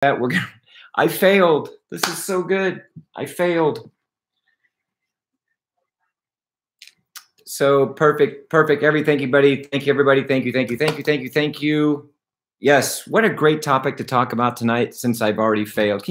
that. I failed. This is so good. I failed. So perfect. Thank you, buddy. Thank you, everybody. Thank you. Yes, what a great topic to talk about tonight since I've already failed.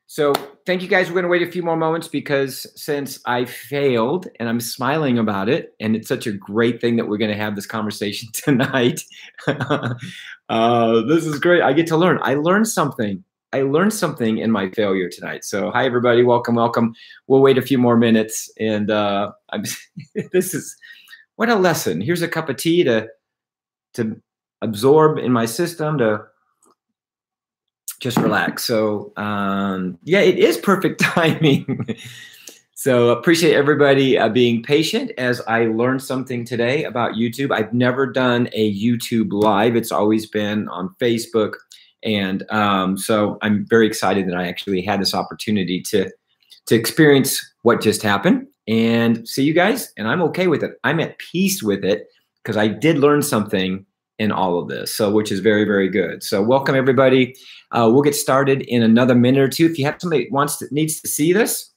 So thank you guys. We're going to wait a few more moments because since I failed and I'm smiling about it, and it's such a great thing that we're going to have this conversation tonight. This is great. I get to learn. I learned something in my failure tonight. So hi, everybody. Welcome. We'll wait a few more minutes. And this is what a lesson. Here's a cup of tea to absorb in my system, to just relax. So yeah, it is perfect timing. So appreciate everybody being patient as I learned something today about YouTube. I've never done a YouTube live. It's always been on Facebook. And so I'm very excited that I actually had this opportunity to experience what just happened and see you guys. And I'm okay with it. I'm at peace with it because I did learn something in all of this, so which is very, very good. So welcome, everybody. We'll get started in another minute or two. If you have somebody that needs to see this,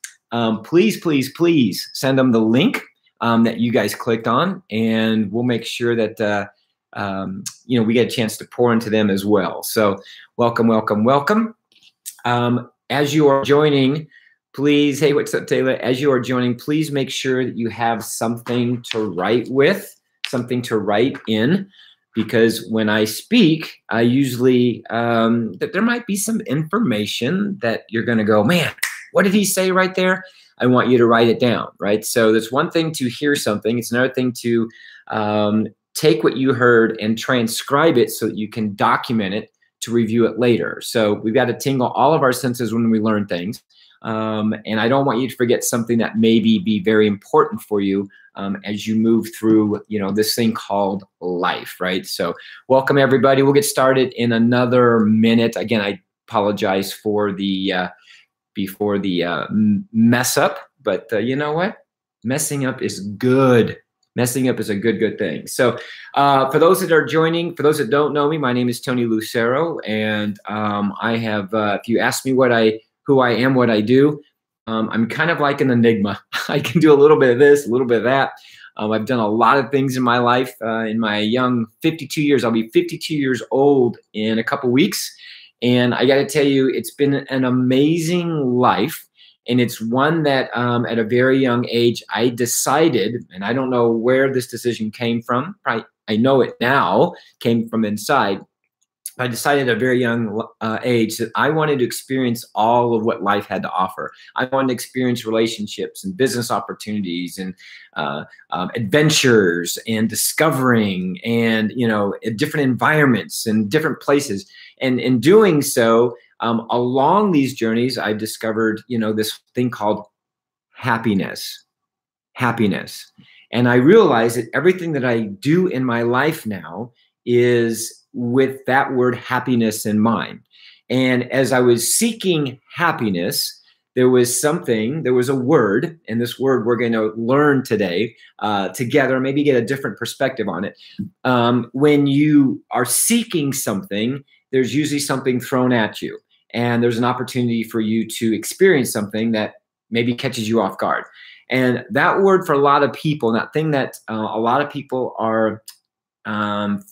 please send them the link that you guys clicked on, and we'll make sure that we get a chance to pour into them as well. So welcome. As you are joining, please, hey, what's up, Taylor? As you are joining, please make sure that you have something to write with, something to write in. Because when I speak, I usually, that there might be some information that you're going to go, man, what did he say right there? I want you to write it down, right? So there's one thing to hear something. It's another thing to take what you heard and transcribe it so that you can document it to review it later. So we've got to tingle all of our senses when we learn things. And I don't want you to forget something that maybe be very important for you as you move through, this thing called life, right? So welcome, everybody. We'll get started in another minute. Again, I apologize for the mess up, but you know what? Messing up is good. Messing up is a good thing. So for those that are joining, for those that don't know me, my name is Tony Lucero, and I have, if you ask me who I am, what I do, I'm kind of like an enigma. I can do a little bit of this, a little bit of that. I've done a lot of things in my life. In my young 52 years, I'll be 52 years old in a couple weeks. And I got to tell you, it's been an amazing life. And it's one that at a very young age, I decided, and I don't know where this decision came from. I know it now, came from inside. I decided at a very young age that I wanted to experience all of what life had to offer. I wanted to experience relationships and business opportunities and adventures and discovering and, different environments and different places. And in doing so, along these journeys, I discovered, this thing called happiness. And I realized that everything that I do in my life now is with that word happiness in mind. And as I was seeking happiness, there was a word, and this word we're going to learn today together, maybe get a different perspective on it. When you are seeking something, there's usually something thrown at you, and there's an opportunity for you to experience something that maybe catches you off guard. And that word for a lot of people, that thing that a lot of people are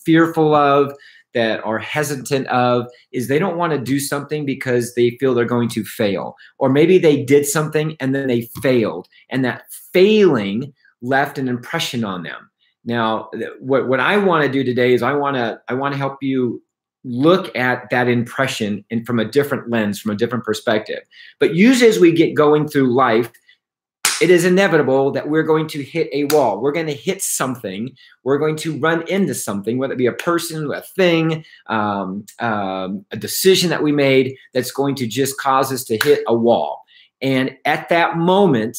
fearful of, that are hesitant of, is they don't want to do something because they feel they're going to fail. Or maybe they did something and then they failed, and that failing left an impression on them. Now, what I want to do today is I want to help you look at that impression and from a different lens, from a different perspective. But usually as we get going through life, it is inevitable that we're going to hit a wall. We're going to hit something. We're going to run into something, whether it be a person, a thing, a decision that we made that's going to just cause us to hit a wall. And at that moment,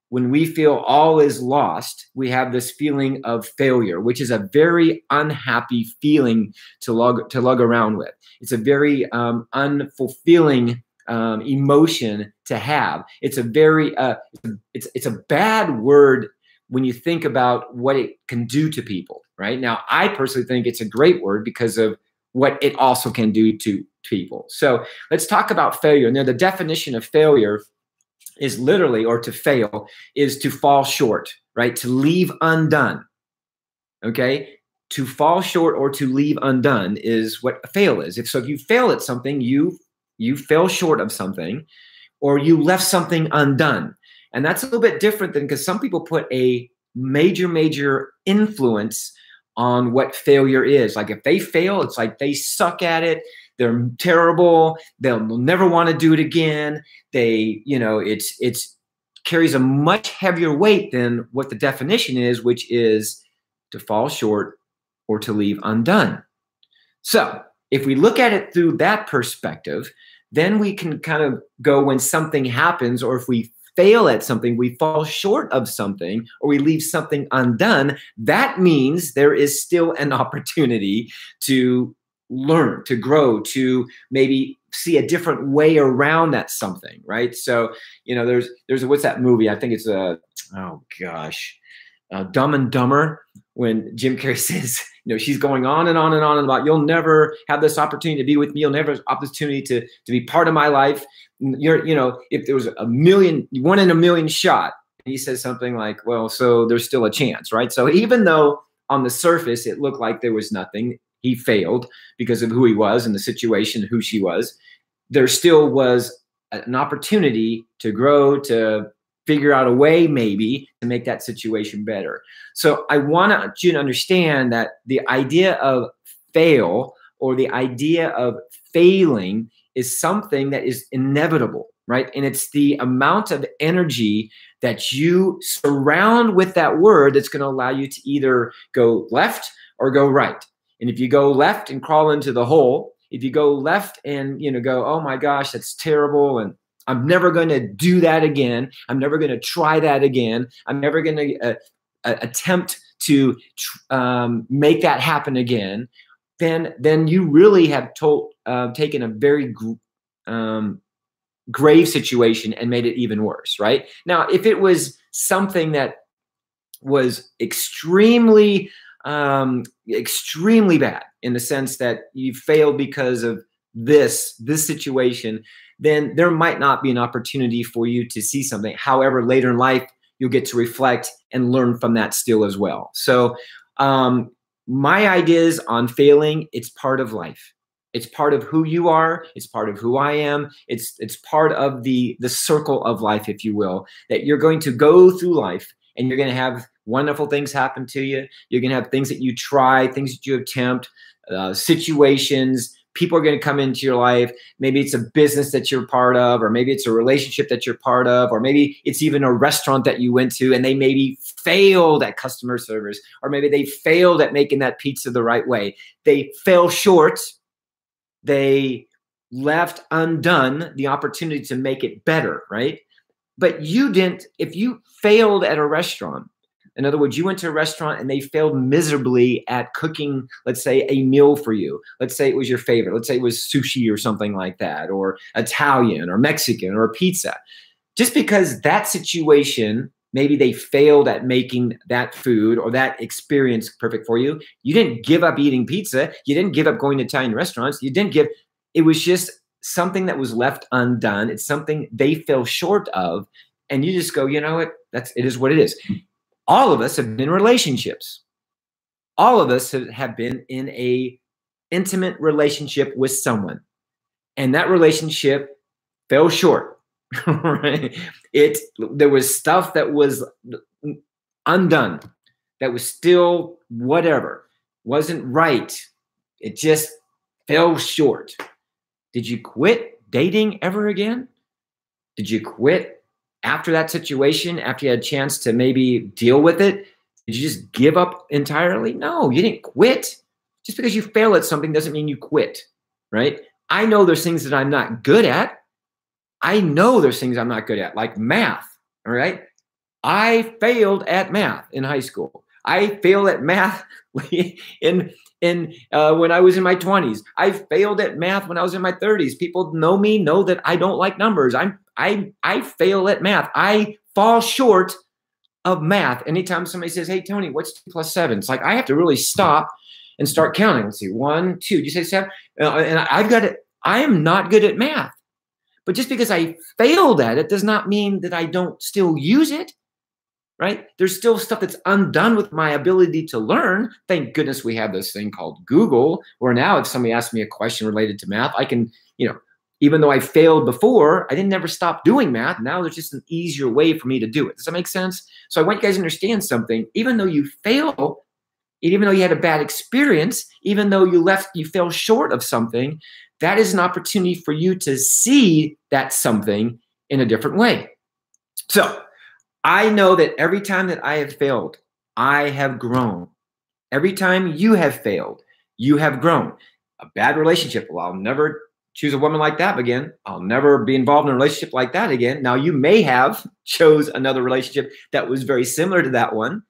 when we feel all is lost, we have this feeling of failure, which is a very unhappy feeling to lug around with. It's a very unfulfilling emotion to have. It's a very it's a bad word when you think about what it can do to people, right? Now, I personally think it's a great word because of what it also can do to people. So let's talk about failure. Now, the definition of failure is literally, or to fail, is to fall short, right? To leave undone, okay? To fall short or to leave undone is what a fail is. If you fail at something, you fell short of something, or you left something undone. And that's a little bit different than, because some people put a major influence on what failure is. Like if they fail, it's like they suck at it. They're terrible. They'll never want to do it again. They, it's carries a much heavier weight than what the definition is, which is to fall short or to leave undone. So if we look at it through that perspective, then we can kind of go, when something happens, or if we fail at something, we fall short of something, or we leave something undone, that means there is still an opportunity to learn, to grow, to maybe see a different way around that something, right? So, there's what's that movie? I think it's Dumb and Dumber, when Jim Carrey says, she's going on and on and on about, you'll never have this opportunity to be with me. You'll never have this opportunity to be part of my life. If there was 1 in a million shot, he says something like, well, so there's still a chance, right? So even though on the surface it looked like there was nothing, he failed because of who he was and the situation, who she was, there still was an opportunity to grow, to figure out a way maybe to make that situation better. So I want you to understand that the idea of fail, or the idea of failing, is something that is inevitable, right? And it's the amount of energy that you surround with that word that's going to allow you to either go left or go right. And if you go left and crawl into the hole, if you go left and go, oh my gosh, that's terrible, and I'm never going to do that again, I'm never going to try that again, I'm never going to attempt to make that happen again, then you really have taken a very grave situation and made it even worse, right? Now, if it was something that was extremely bad, in the sense that you failed because of this situation, then there might not be an opportunity for you to see something. However, later in life, you'll get to reflect and learn from that still as well. So my ideas on failing, it's part of life. It's part of who you are. It's part of who I am. It's part of the circle of life, if you will, that you're going to go through life, and you're going to have wonderful things happen to you. You're going to have things that you try, things that you attempt, situations. People are going to come into your life. Maybe it's a business that you're part of, or maybe it's a relationship that you're part of, or maybe it's even a restaurant that you went to and they maybe failed at customer service, or maybe they failed at making that pizza the right way. They fell short. They left undone the opportunity to make it better, right? But you didn't. If you failed at a restaurant, in other words, you went to a restaurant and they failed miserably at cooking, let's say, a meal for you. Let's say it was your favorite. Let's say it was sushi or something like that, or Italian or Mexican or pizza. Just because that situation, maybe they failed at making that food or that experience perfect for you, you didn't give up eating pizza. You didn't give up going to Italian restaurants. It was just something that was left undone. It's something they fell short of. And you just go, you know what? It is what it is. All of us have been in relationships. All of us have been in a intimate relationship with someone. And that relationship fell short. Right? There was stuff that was undone, that was still whatever, wasn't right. It just fell short. Did you quit dating ever again? Did you quit after that situation, after you had a chance to maybe deal with it? Did you just give up entirely? No, you didn't quit. Just because you fail at something doesn't mean you quit, right? I know there's things that I'm not good at. I know there's things I'm not good at, like math, all right? I failed at math in high school. I failed at math in when I was in my 20s. I failed at math when I was in my 30s. People know me, know that I don't like numbers. I fail at math. I fall short of math. Anytime somebody says, "Hey Tony, what's 2 plus 7?" It's like I have to really stop and start counting. Let's see, 1, 2. Did you say 7? And I've got it. I am not good at math. But just because I failed at it does not mean that I don't still use it, right? There's still stuff that's undone with my ability to learn. Thank goodness we have this thing called Google, where now if somebody asks me a question related to math, I can, even though I failed before, I didn't never stop doing math. Now there's just an easier way for me to do it. Does that make sense? So I want you guys to understand something. Even though you fail, even though you had a bad experience, even though you fell short of something, that is an opportunity for you to see that something in a different way. So I know that every time that I have failed, I have grown. Every time you have failed, you have grown. A bad relationship, well, I'll never choose a woman like that again. I'll never be involved in a relationship like that again. Now, you may have chose another relationship that was very similar to that one.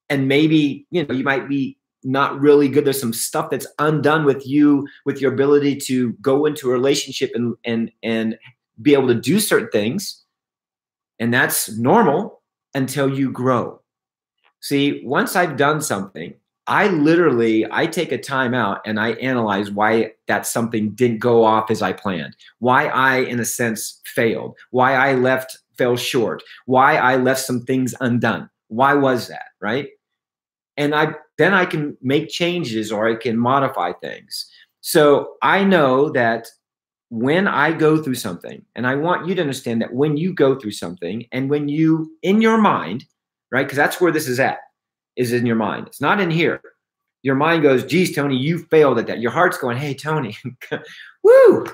And maybe, you might be not really good. There's some stuff that's undone with you, with your ability to go into a relationship and be able to do certain things. And that's normal until you grow. See, once I've done something, I take a time out and I analyze why that something didn't go off as I planned, why I, in a sense, failed, why I fell short, why I left some things undone. Why was that, right? And then I can make changes or I can modify things. So I know that when I go through something, and I want you to understand that when you go through something and when you, in your mind, right, because that's where this is in your mind. It's not in here. Your mind goes, geez, Tony, you failed at that. Your heart's going, hey, Tony, woo.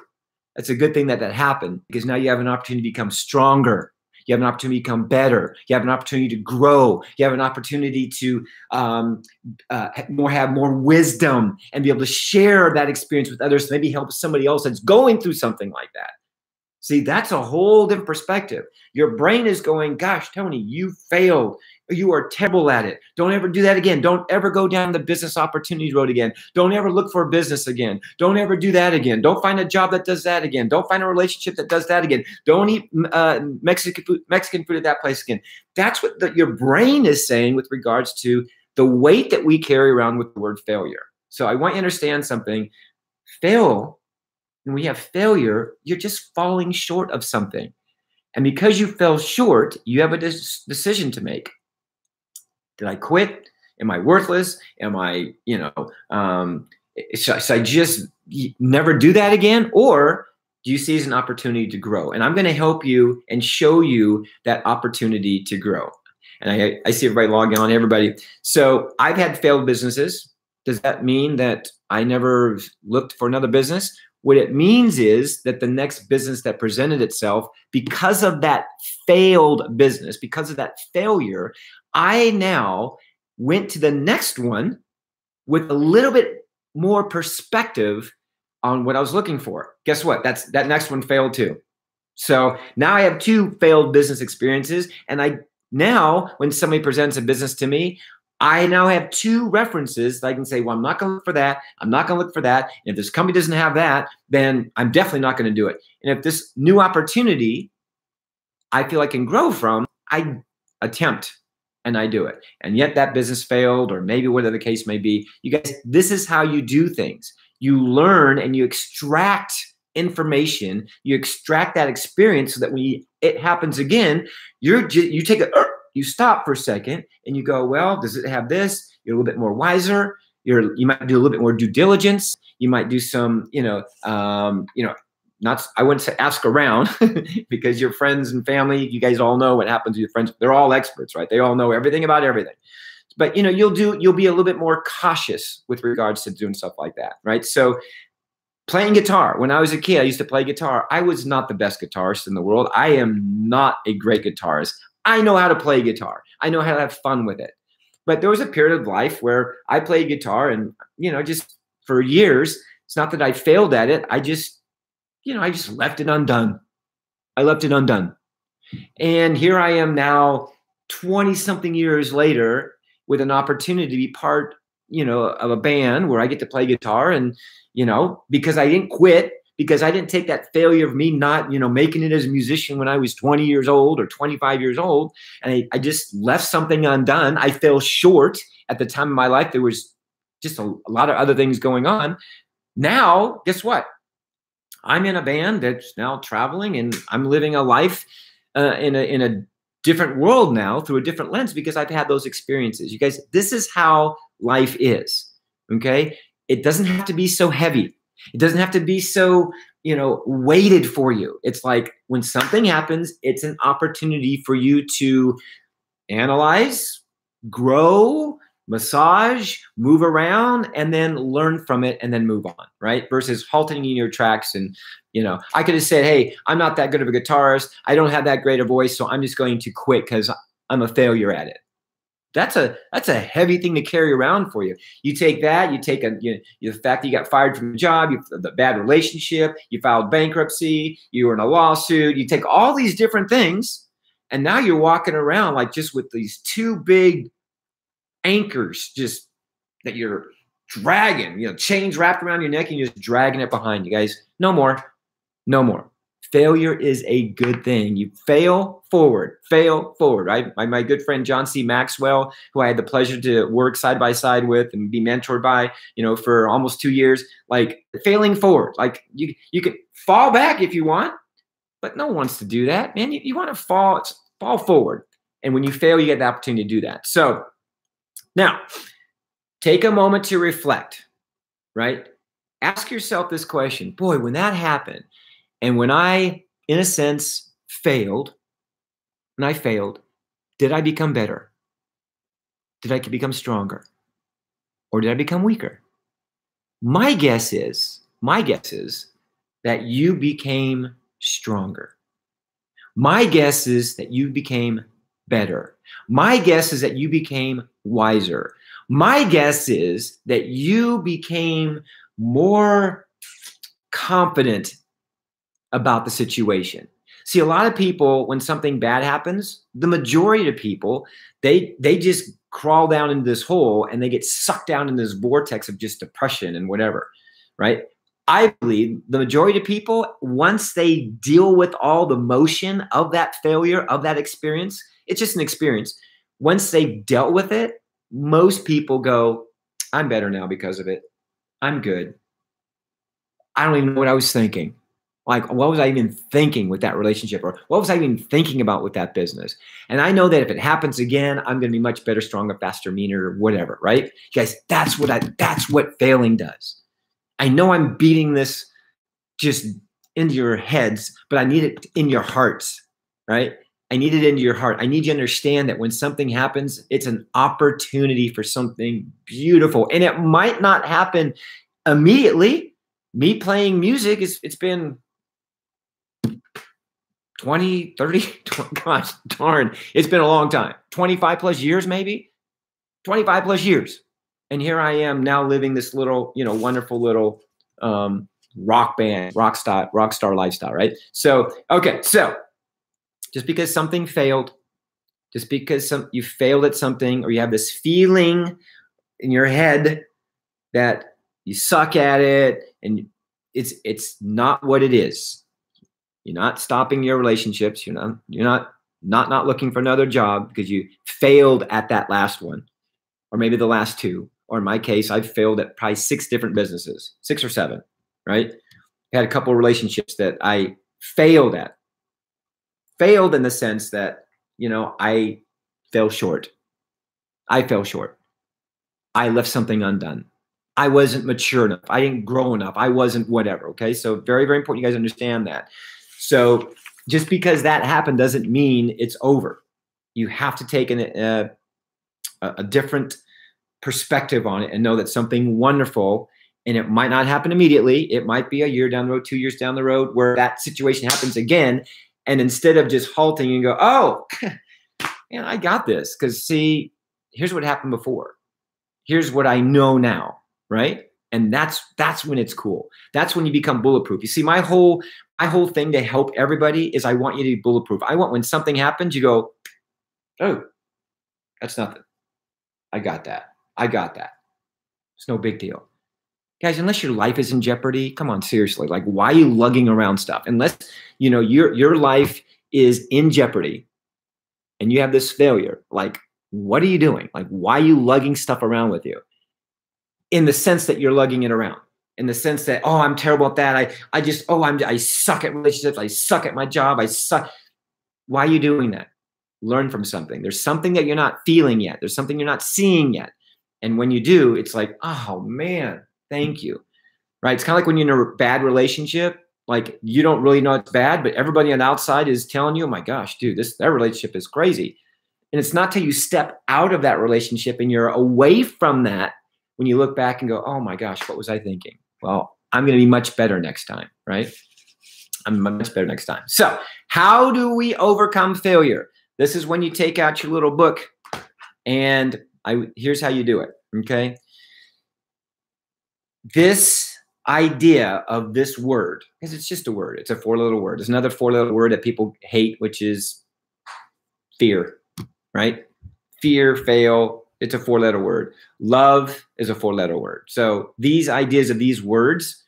That's a good thing that happened, because now you have an opportunity to become stronger. You have an opportunity to become better. You have an opportunity to grow. You have an opportunity to have more wisdom and be able to share that experience with others, to maybe help somebody else that's going through something like that. See, that's a whole different perspective. Your brain is going, gosh, Tony, you failed. You are terrible at it. Don't ever do that again. Don't ever go down the business opportunity road again. Don't ever look for a business again. Don't ever do that again. Don't find a job that does that again. Don't find a relationship that does that again. Don't eat Mexican food at that place again. That's what your brain is saying with regards to the weight that we carry around with the word failure. So I want you to understand something. When we have failure, you're just falling short of something. And because you fell short, you have a decision to make. Did I quit? Am I worthless? Am I, should I just never do that again? Or do you see it as an opportunity to grow? And I'm going to help you and show you that opportunity to grow. And I see everybody logging on, everybody. So I've had failed businesses. Does that mean that I never looked for another business? What it means is that the next business that presented itself, because of that failed business, because of that failure, I now went to the next one with a little bit more perspective on what I was looking for. Guess what? That next one failed too. So now I have 2 failed business experiences. And now when somebody presents a business to me, I now have 2 references that I can say, well, I'm not going to look for that. I'm not going to look for that. And if this company doesn't have that, then I'm definitely not going to do it. And if this new opportunity I feel I can grow from, I attempt and I do it. And yet that business failed, or maybe whatever the case may be. You guys, this is how you do things. You learn and you extract information. You extract that experience so that when it happens again, you take you stop for a second and you go, well, does it have this? You're a little bit more wiser. You might do a little bit more due diligence. You might do some, I wouldn't say ask around because your friends and family, you guys all know what happens with your friends. They're all experts, right? They all know everything about everything. But you'll be a little bit more cautious with regards to doing stuff like that, right? So playing guitar. When I was a kid, I used to play guitar. I was not the best guitarist in the world. I am not a great guitarist. I know how to play guitar. I know how to have fun with it. But there was a period of life where I played guitar and, just for years, it's not that I failed at it. I just left it undone. I left it undone. And here I am now 20 something years later, with an opportunity to be part, of a band where I get to play guitar. And, because I didn't quit, because I didn't take that failure of me not, making it as a musician when I was 20 years old or 25 years old. And I just left something undone. I fell short at the time of my life. There was just a lot of other things going on. Now, guess what? I'm in a band that's now traveling, and I'm living a life in a different world now through a different lens because I've had those experiences. You guys, this is how life is. Okay. It doesn't have to be so heavy. It doesn't have to be so, weighted for you. It's like when something happens, it's an opportunity for you to analyze, grow, massage, move around, and then learn from it and then move on, right? Versus halting in your tracks. And, I could have said, hey, I'm not that good of a guitarist. I don't have that great a voice, so I'm just going to quit because I'm a failure at it. That's a heavy thing to carry around for you. You take that, you take the fact that you got fired from your job, the bad relationship, you filed bankruptcy, you were in a lawsuit, you take all these different things, and now you're walking around like just with these two big anchors just that you're dragging, chains wrapped around your neck, and you're just dragging it behind you. Guys, no more. No more. Failure is a good thing. You fail forward, right? My good friend, John C. Maxwell, who I had the pleasure to work side by side with and be mentored by, for almost 2 years, like failing forward. Like you can fall back if you want, but no one wants to do that, man. You want to fall forward. And when you fail, you get the opportunity to do that. So now take a moment to reflect, right? Ask yourself this question. Boy, when that happened, and when I, in a sense, failed, did I become better? Did I become stronger? Or did I become weaker? My guess is that you became stronger. My guess is that you became better. My guess is that you became wiser. My guess is that you became more confident about the situation. See, a lot of people, when something bad happens, the majority of people, they just crawl down into this hole and they get sucked down in this vortex of just depression and whatever, right? I believe the majority of people, once they deal with all the motion of that failure, of that experience, it's just an experience. Once they've dealt with it, most people go, I'm better now because of it. I'm good. I don't even know what I was thinking. Like, what was I even thinking with that relationship? Or what was I even thinking about with that business? And I know that if it happens again, I'm going to be much better, stronger, faster, meaner, whatever, right? You guys, that's what failing does. I know I'm beating this just into your heads, but I need it in your hearts, right? I need it into your heart. I need you to understand that when something happens, it's an opportunity for something beautiful. And it might not happen immediately. Me playing music, it's been 20, 30, gosh darn, it's been a long time. 25 plus years, maybe 25 plus years. And here I am now living this little, wonderful little rock band, rock star lifestyle, right? So, okay. So just because something failed, just because you failed at something, or you have this feeling in your head that you suck at it, and it's not what it is. You're not stopping your relationships. You're not looking for another job because you failed at that last one, or maybe the last two. Or in my case, I've failed at probably 6 different businesses, 6 or 7, right? I had a couple of relationships that I failed at. Failed in the sense that, I fell short. I fell short. I left something undone. I wasn't mature enough. I didn't grow enough. I wasn't whatever, okay? So very, very important you guys understand that. So just because that happened doesn't mean it's over. You have to take a different perspective on it and know that something wonderful, and it might not happen immediately. It might be a year down the road, 2 years down the road, where that situation happens again. And instead of just halting and go, oh, man, I got this. Because see, here's what happened before. Here's what I know now, right? And that's when it's cool. That's when you become bulletproof. You see, my whole thing to help everybody is I want you to be bulletproof. I want when something happens, you go, oh, that's nothing. I got that. I got that. It's no big deal. Guys, unless your life is in jeopardy, come on, seriously. Like, why are you lugging around stuff? Unless, you know, your life is in jeopardy and you have this failure, like, what are you doing? Like, why are you lugging stuff around with you? In the sense that you're lugging it around. In the sense that, oh, I'm terrible at that. I suck at relationships. I suck at my job. I suck. Why are you doing that? Learn from something. There's something that you're not feeling yet. There's something you're not seeing yet. And when you do, it's like, oh man, thank you. Right? It's kind of like when you're in a bad relationship, like you don't really know it's bad, but everybody on the outside is telling you, oh my gosh, dude, that relationship is crazy. And it's not till you step out of that relationship and you're away from that when you look back and go, oh my gosh, what was I thinking? Well, I'm going to be much better next time, right? I'm much better next time. So how do we overcome failure? This is when you take out your little book and here's how you do it, okay? This idea of this word, because it's just a word. It's a four-letter word. There's another four-letter word that people hate, which is fear, right? Fear, fail. It's a four-letter word. Love is a four-letter word. So these ideas of these words,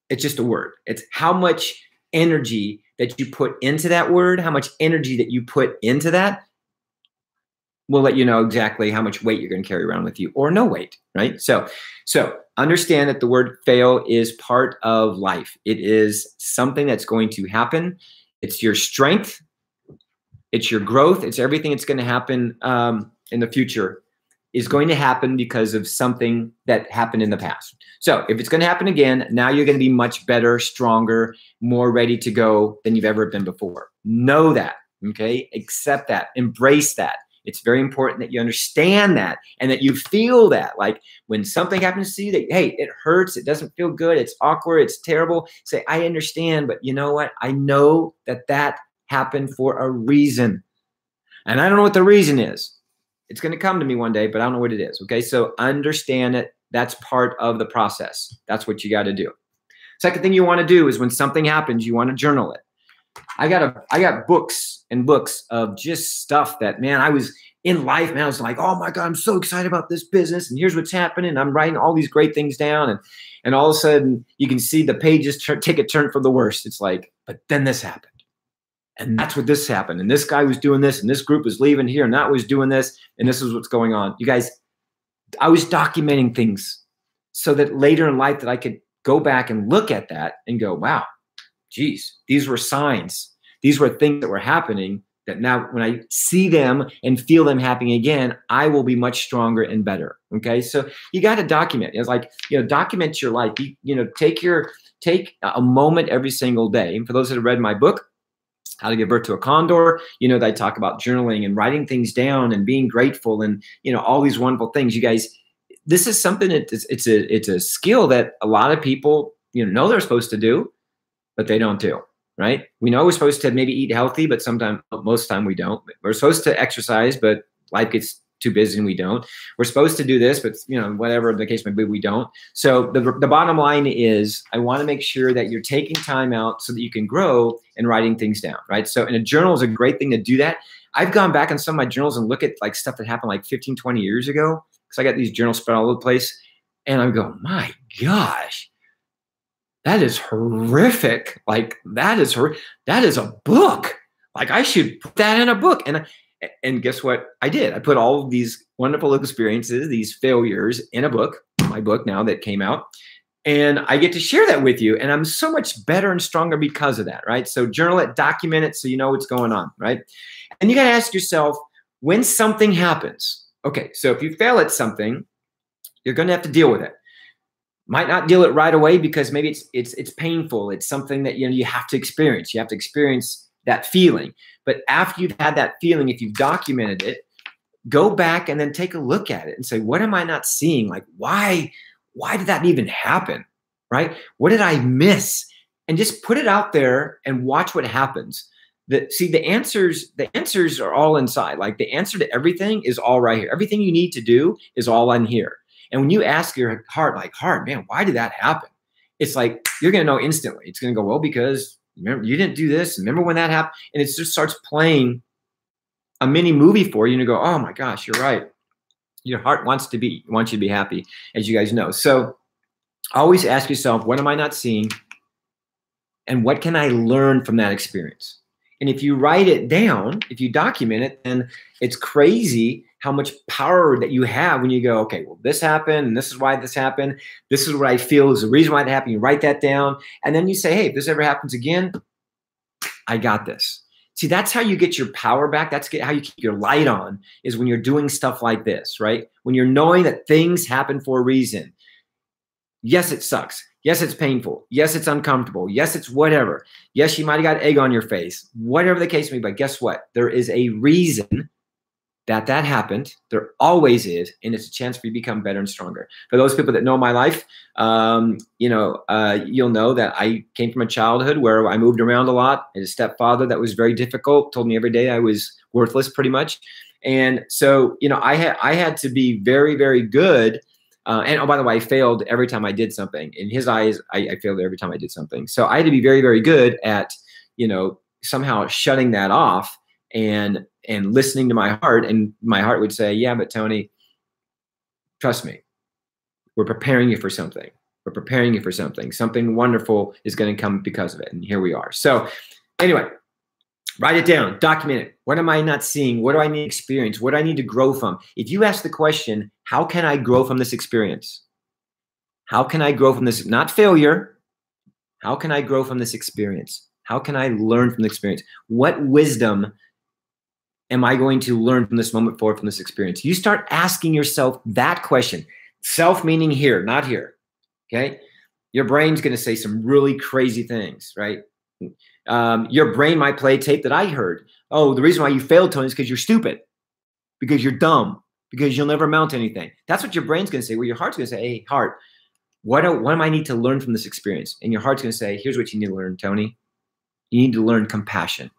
it's just a word. It's how much energy that you put into that word, how much energy that you put into that will let you know exactly how much weight you're going to carry around with you or no weight, right? So understand that the word fail is part of life. It is something that's going to happen. It's your strength. It's your growth. It's everything that's going to happen in the future is going to happen because of something that happened in the past. So if it's going to happen again, now you're going to be much better, stronger, more ready to go than you've ever been before. Know that, okay? Accept that. Embrace that. It's very important that you understand that and that you feel that. Like when something happens to you that, hey, it hurts, it doesn't feel good, it's awkward, it's terrible. Say, I understand, but you know what? I know that happened for a reason. And I don't know what the reason is. It's going to come to me one day, but I don't know what it is. Okay. So understand it. That's part of the process. That's what you got to do. Second thing you want to do is when something happens, you want to journal it. I got books and books of just stuff that, man, I was in life, man. I was like, oh my God, I'm so excited about this business. And here's what's happening. I'm writing all these great things down. And all of a sudden you can see the pages take a turn for the worst. It's like, but then this happened. And that's what this happened. And this guy was doing this and this group was leaving here and that was doing this. And this is what's going on. You guys, I was documenting things so that later in life that I could go back and look at that and go, wow, geez, these were signs. These were things that were happening that now when I see them and feel them happening again, I will be much stronger and better. Okay. So you got to document. It's like, document your life. Take a moment every single day. And for those that have read my book, How to Give Birth to a Kondor, that I talk about journaling and writing things down and being grateful and, all these wonderful things. You guys, this is something that it's a skill that a lot of people, know they're supposed to do, but they don't do, right? We know we're supposed to maybe eat healthy, but most of the time we don't. We're supposed to exercise, but life gets too busy and we don't. We're supposed to do this, but whatever the case may be, we don't. So the bottom line is I want to make sure that you're taking time out so that you can grow and writing things down, right? So in a journal is a great thing to do that. I've gone back on some of my journals and look at like stuff that happened like 15, 20 years ago. Because I got these journals spread all over the place. And I go, my gosh, that is horrific. Like that is a book. Like I should put that in a book. And guess what I did? I put all of these wonderful experiences, these failures in a book, my book now that came out. And I get to share that with you. And I'm so much better and stronger because of that, right? So journal it, document it so you know what's going on, right? And you got to ask yourself, when something happens, okay, so if you fail at something, you're going to have to deal with it. Might not deal it right away because maybe it's painful. It's something that you have to experience. You have to experience that feeling. But after you've had that feeling, if you've documented it, go back and then take a look at it and say, what am I not seeing? Like, why did that even happen? Right? What did I miss? And just put it out there and watch what happens. The answers are all inside. Like the answer to everything is all right here. Everything you need to do is all in here. And when you ask your heart, man, why did that happen? It's like, you're going to know instantly. It's going to go, well, because remember, you didn't do this. Remember when that happened? And it just starts playing a mini movie for you and you go, oh my gosh, you're right. Your heart wants you to be happy, as you guys know. So always ask yourself, what am I not seeing? And what can I learn from that experience? And if you write it down, if you document it, then it's crazy how much power that you have when you go, okay, well, this happened, and this is why this happened. This is what I feel is the reason why it happened. You write that down, and then you say, hey, if this ever happens again, I got this. See, that's how you get your power back. That's how you keep your light on, is when you're doing stuff like this, right? When you're knowing that things happen for a reason. Yes, it sucks. Yes, it's painful. Yes, it's uncomfortable. Yes, it's whatever. Yes, you might have got egg on your face. Whatever the case may be, but guess what? There is a reason that happened. There always is, and it's a chance for you to become better and stronger. For those people that know my life, you'll know that I came from a childhood where I moved around a lot. I had a stepfather that was very difficult, told me every day I was worthless pretty much. And so, I had to be very, very good. And oh, by the way, I failed every time I did something. In his eyes, I failed every time I did something. So I had to be very, very good at, somehow shutting that off and listening to my heart. And my heart would say, yeah, but Tony, trust me, we're preparing you for something. We're preparing you for something. Something wonderful is going to come because of it. And here we are. So anyway, write it down, document it. What am I not seeing? What do I need to experience? What do I need to grow from? If you ask the question, how can I grow from this experience? How can I grow from this? Not failure. How can I grow from this experience? How can I learn from the experience? What wisdom am I going to learn from this moment forward, from this experience? You start asking yourself that question. Self meaning here, not here. Okay? Your brain's going to say some really crazy things, right? Your brain might play a tape that I heard. Oh, the reason why you failed, Tony, is because you're stupid, because you're dumb, because you'll never amount to anything. That's what your brain's going to say. Well, your heart's going to say, hey, heart, what am I need to learn from this experience? And your heart's going to say, here's what you need to learn, Tony. You need to learn compassion.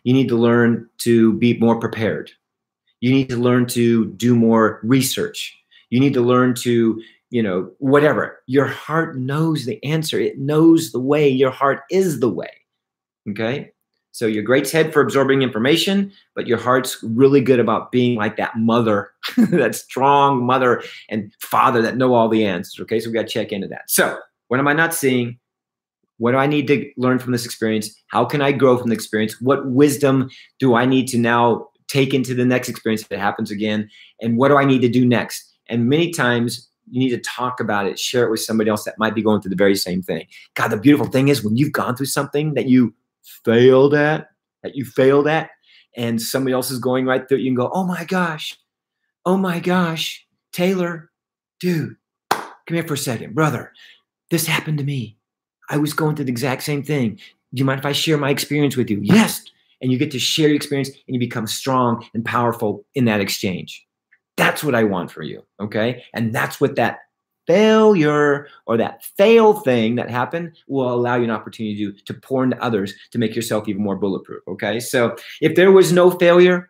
You need to learn to be more prepared. You need to learn to do more research. You need to learn to, whatever. Your heart knows the answer. It knows the way. Your heart is the way. Okay? So your great's head for absorbing information, but your heart's really good about being like that mother, that strong mother and father that know all the answers. Okay? So we got to check into that. So what am I not seeing? What do I need to learn from this experience? How can I grow from the experience? What wisdom do I need to now take into the next experience if it happens again? And what do I need to do next? And many times you need to talk about it, share it with somebody else that might be going through the very same thing. God, the beautiful thing is when you've gone through something that you failed at, and somebody else is going right through it, you can go, oh my gosh, Taylor, dude, come here for a second. Brother, this happened to me. I was going through the exact same thing. Do you mind if I share my experience with you? Yes. And you get to share your experience and you become strong and powerful in that exchange. That's what I want for you. Okay. And that's what that failure or that fail thing that happened will allow you an opportunity to pour into others to make yourself even more bulletproof. Okay. So if there was no failure,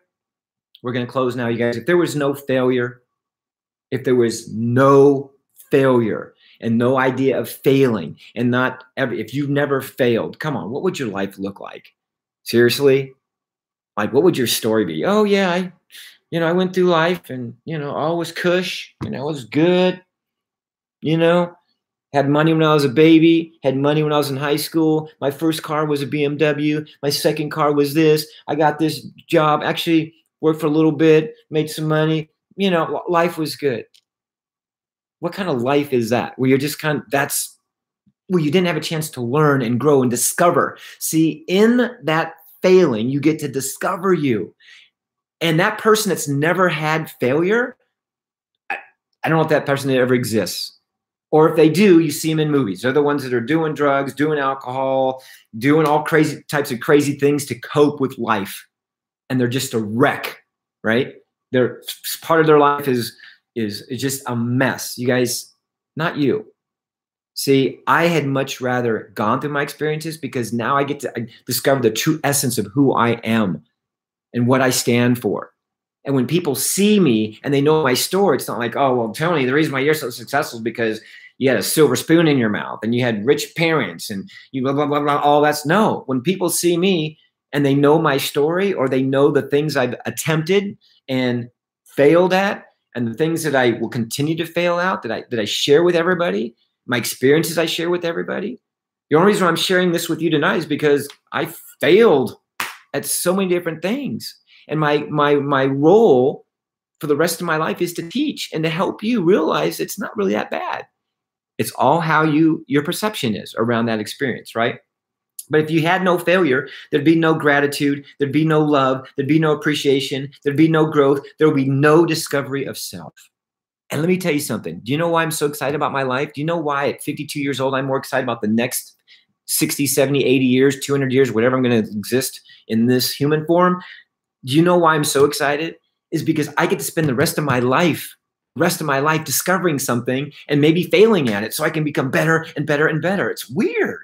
we're going to close now, you guys. If there was no failure, and no idea of failing, and if you've never failed, come on, what would your life look like? Seriously? Like, what would your story be? Oh yeah, I went through life and, all was cush, it was good, had money when I was a baby, had money when I was in high school. My first car was a BMW. My second car was this. I got this job, actually worked for a little bit, made some money. Life was good. What kind of life is that? Where you're just where you didn't have a chance to learn and grow and discover. See, in that failing, you get to discover you. And that person that's never had failure, I don't know if that person ever exists. Or if they do, you see them in movies. They're the ones that are doing drugs, doing alcohol, doing all crazy types of crazy things to cope with life. And they're just a wreck, right? Part of their life is just a mess. You guys, not you. See, I had much rather gone through my experiences because now I get to discover the true essence of who I am and what I stand for. And when people see me and they know my story, it's not like, oh, well, Tony, the reason why you're so successful is because you had a silver spoon in your mouth and you had rich parents and you blah, blah, blah, blah, all that's no. When people see me and they know my story or they know the things I've attempted and failed at, And the things that I will continue to fail out, that I share with everybody, my experiences I share with everybody. The only reason I'm sharing this with you tonight is because I failed at so many different things. And my role for the rest of my life is to teach and to help you realize it's not really that bad. It's all how your perception is around that experience, right? But if you had no failure, there'd be no gratitude, there'd be no love, there'd be no appreciation, there'd be no growth, there would be no discovery of self. And let me tell you something. Do you know why I'm so excited about my life? Do you know why at 52 years old, I'm more excited about the next 60, 70, 80 years, 200 years, whatever I'm going to exist in this human form? Do you know why I'm so excited? Is because I get to spend the rest of my life discovering something and maybe failing at it so I can become better and better and better. It's weird.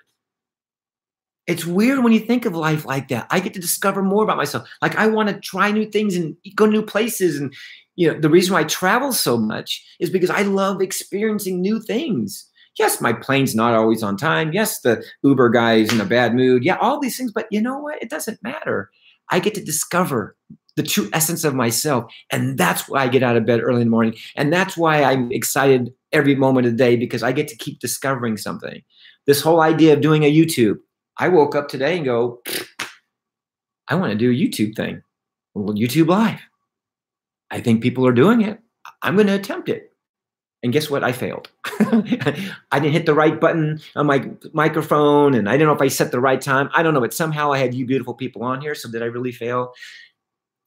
It's weird when you think of life like that. I get to discover more about myself. Like I want to try new things and go to new places. And the reason why I travel so much is because I love experiencing new things. Yes, my plane's not always on time. Yes, the Uber guy is in a bad mood. Yeah, all these things. But you know what? It doesn't matter. I get to discover the true essence of myself. And that's why I get out of bed early in the morning. And that's why I'm excited every moment of the day, because I get to keep discovering something. This whole idea of doing a YouTube. I woke up today and go, I want to do a YouTube thing. Well, YouTube Live. I think people are doing it. I'm going to attempt it. And guess what? I failed. I didn't hit the right button on my microphone, and I don't know if I set the right time. I don't know, but somehow I had you beautiful people on here. So did I really fail?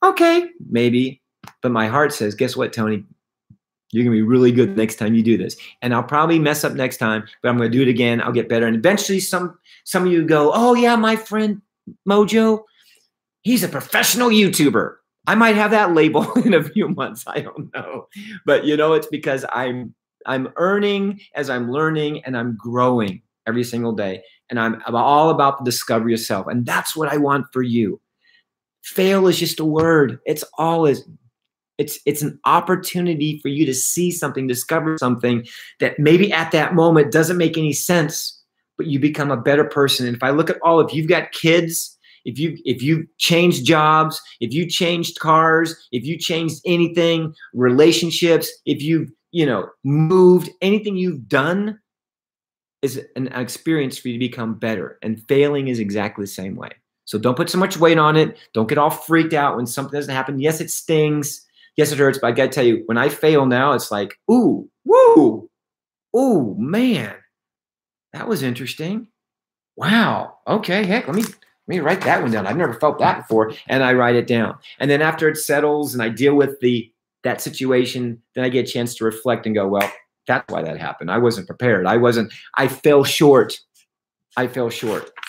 Okay, maybe. But my heart says, guess what, Tony? You're going to be really good next time you do this. And I'll probably mess up next time, but I'm going to do it again. I'll get better. And eventually some of you go, oh yeah, my friend Mojo, he's a professional YouTuber. I might have that label in a few months. I don't know. But it's because I'm earning as I'm learning, and I'm growing every single day. And I'm all about the discovery of self. And that's what I want for you. Fail is just a word. It's an opportunity for you to see something, discover something that maybe at that moment doesn't make any sense, but you become a better person. And if I look at if you've got kids, if you've changed jobs, if you changed cars, if you changed anything, relationships, if you've, moved, anything you've done is an experience for you to become better. And failing is exactly the same way. So don't put so much weight on it. Don't get all freaked out when something doesn't happen. Yes, it stings. Yes, it hurts, but I got to tell you, when I fail now, it's like, ooh, woo, ooh, man, that was interesting. Wow. Okay, heck, let me write that one down. I've never felt that before, and I write it down. And then after it settles and I deal with that situation, then I get a chance to reflect and go, well, that's why that happened. I wasn't prepared. I fell short.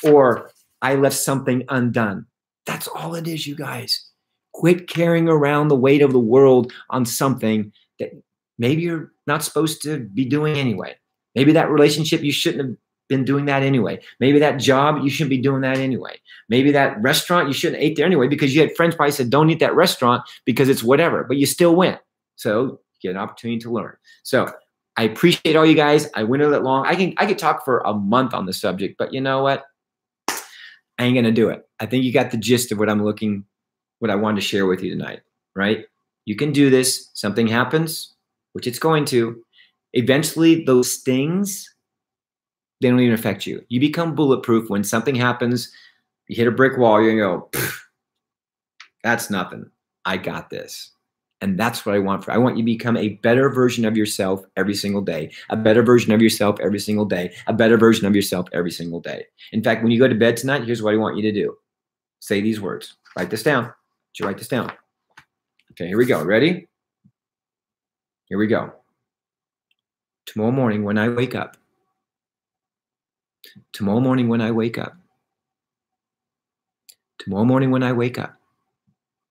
Or I left something undone. That's all it is, you guys. Quit carrying around the weight of the world on something that maybe you're not supposed to be doing anyway. Maybe that relationship, you shouldn't have been doing that anyway. Maybe that job, you shouldn't be doing that anyway. Maybe that restaurant, you shouldn't have ate there anyway, because you had friends probably said, don't eat that restaurant because it's whatever, but you still went. So you get an opportunity to learn. So I appreciate all you guys. I went a little long. I could talk for a month on the subject, but you know what? I ain't going to do it. I think you got the gist of what I wanted to share with you tonight, right? You can do this. Something happens, which it's going to. Eventually, those things, they don't even affect you. You become bulletproof when something happens. You hit a brick wall, you're going to go, that's nothing. I got this. And that's what I want. I want you to become a better version of yourself every single day, a better version of yourself every single day, a better version of yourself every single day. In fact, when you go to bed tonight, here's what I want you to do. Say these words. Write this down. You write this down. Okay, here we go. Ready? Here we go. Tomorrow morning when I wake up. Tomorrow morning when I wake up. Tomorrow morning when I wake up.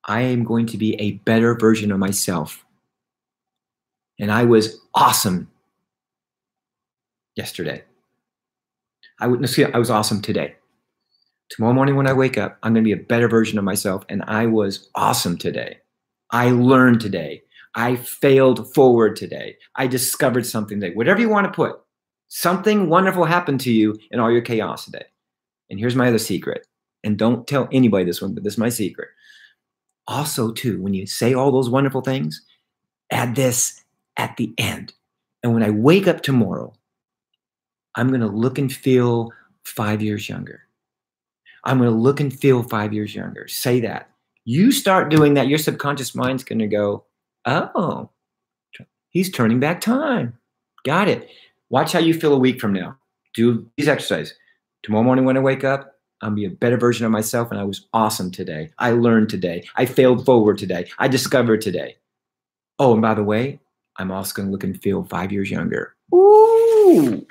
I am going to be a better version of myself. And I was awesome yesterday. I was awesome today. Tomorrow morning when I wake up, I'm going to be a better version of myself, and I was awesome today. I learned today. I failed forward today. I discovered something today. Whatever you want to put, something wonderful happened to you in all your chaos today. And here's my other secret. And don't tell anybody this one, but this is my secret. Also, too, when you say all those wonderful things, add this at the end. And when I wake up tomorrow, I'm going to look and feel 5 years younger. I'm going to look and feel 5 years younger. Say that. You start doing that, your subconscious mind's going to go, oh, he's turning back time. Got it. Watch how you feel a week from now. Do these exercises. Tomorrow morning when I wake up, I'm going to be a better version of myself, and I was awesome today. I learned today. I failed forward today. I discovered today. Oh, and by the way, I'm also going to look and feel 5 years younger. Ooh.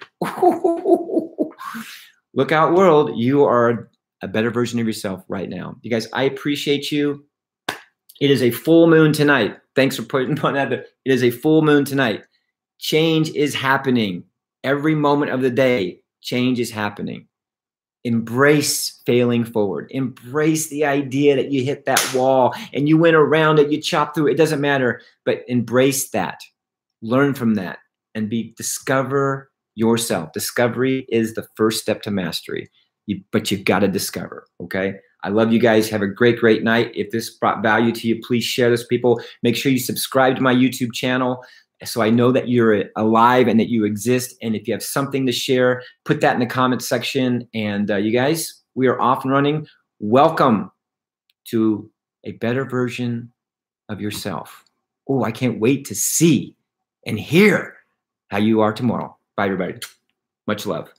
Look out, world. You are a better version of yourself right now. You guys, I appreciate you. It is a full moon tonight. Thanks for putting on that. It is a full moon tonight. Change is happening. Every moment of the day, change is happening. Embrace failing forward. Embrace the idea that you hit that wall and you went around it, you chopped through it. It doesn't matter, but embrace that. Learn from that and discover yourself. Discovery is the first step to mastery, but you've got to discover, okay? I love you guys. Have a great, great night. If this brought value to you, please share this, people. Make sure you subscribe to my YouTube channel so I know that you're alive and that you exist. And if you have something to share, put that in the comments section. And you guys, we are off and running. Welcome to a better version of yourself. Oh, I can't wait to see and hear how you are tomorrow. Bye, everybody. Much love.